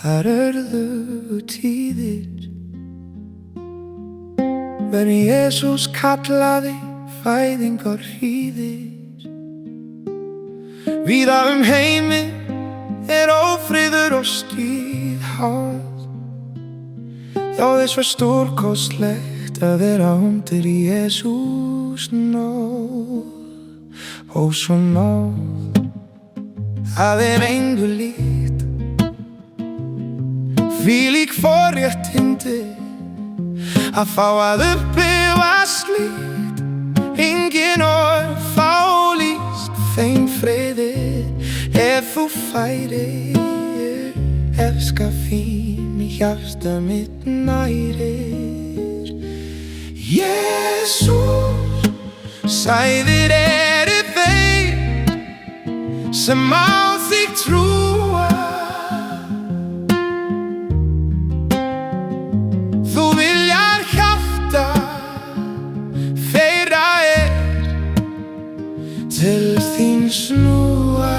Þar urðu tíðir Jesús kallaði fæðingar hríðir. Víða heiminn ófriður og stríð. Þó þess var stórkostlegt að vera undir Jesús nóð. Og svo nóð að engu líkt. Hvílík forréttindi að fá að upplifa slíkt. Engin orð fá lýst þeim friði. Ef þú færir, elska þín í hjarta mitt nærir. Jesús, sæðir eru þeir sem á þig trúa. Þú viljar hjarta þeirra til þín snúa.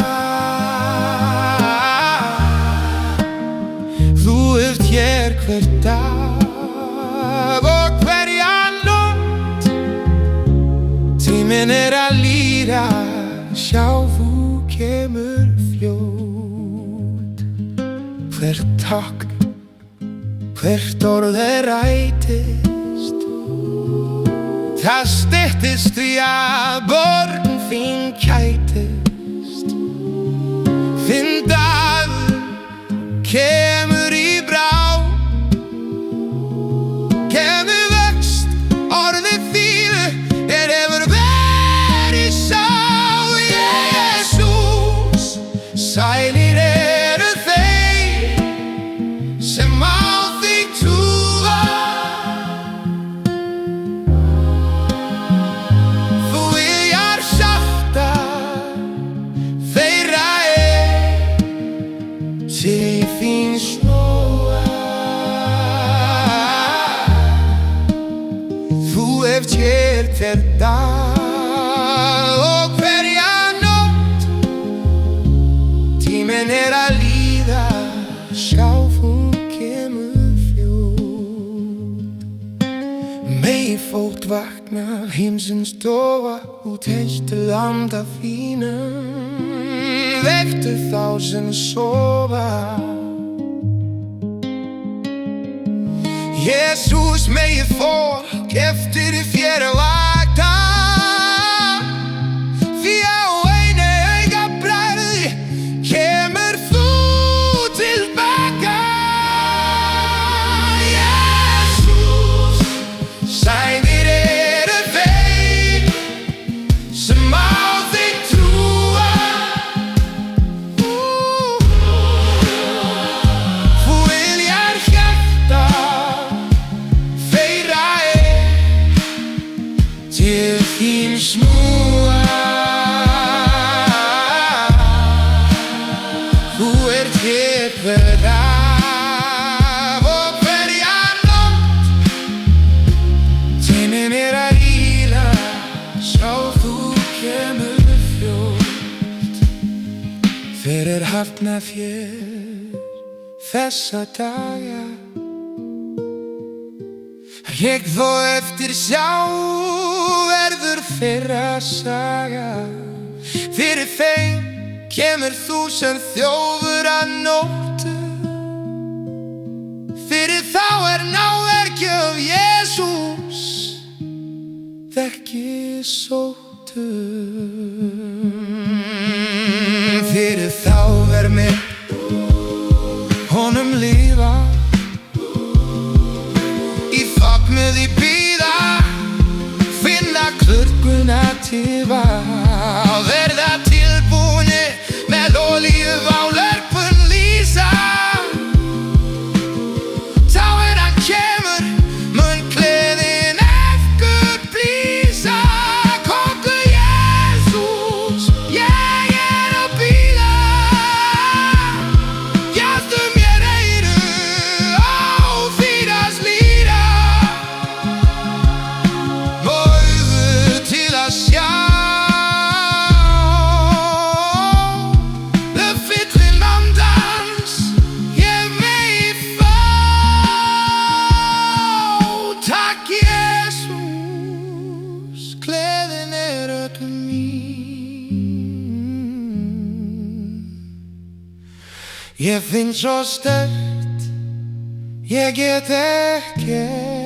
Þú ert hér hver dag og hverja nótt. Tíminn að líða, sjá þú kemur fljótt. Hvert tákn, hvert orð rætist. Það styttist því að borgin þín kætist. Þinn dagur kemur í bráð. Kemur vöxt, orðið þínu hefur verið sá. Jesús, sælir eru þeir sem á þig trúa. Þú viljar hjarta þeirra til þín snúa. Þú ert hér hver dag og hverja nótt. Tíminn að líða, sjá þú kemur fljótt. Megi fólk vakna, heimsins dóa út heistu landa þínum. Vektu þá sem sofa. Jesús, megi fólk eftir þér vakna. Því á einu augabragði kemur þú til baka. Jesús, sæðir eru þeir sem á þig trúa. Þú viljar hjarta þeirra til þín snúa. Þú ert hér hver dag og hverja nótt. Tíminn að líða, sjá þú kemur fljótt. Fyrir hafna þér þessa daga. Ég þó eftir sjá verður þeirra saga. Fyrir þeim kemur þú sem þjófur að nóttu. Fyrir þá náverkið Jesús þekki sóttu. Fyrir þá mitt honum lífa. Í fögnuði bíða, finna klukkunni tifa. Verða tilbúnir með olíu á lörpun lýsa. Þá hann kemur, mun gleðin eftir blísa. Komdu Jesús, ég að bíða. Gjaltu mér eyru á þínas líða. Og augu til að sjá Ég finn svo sterkt, ég get ekkert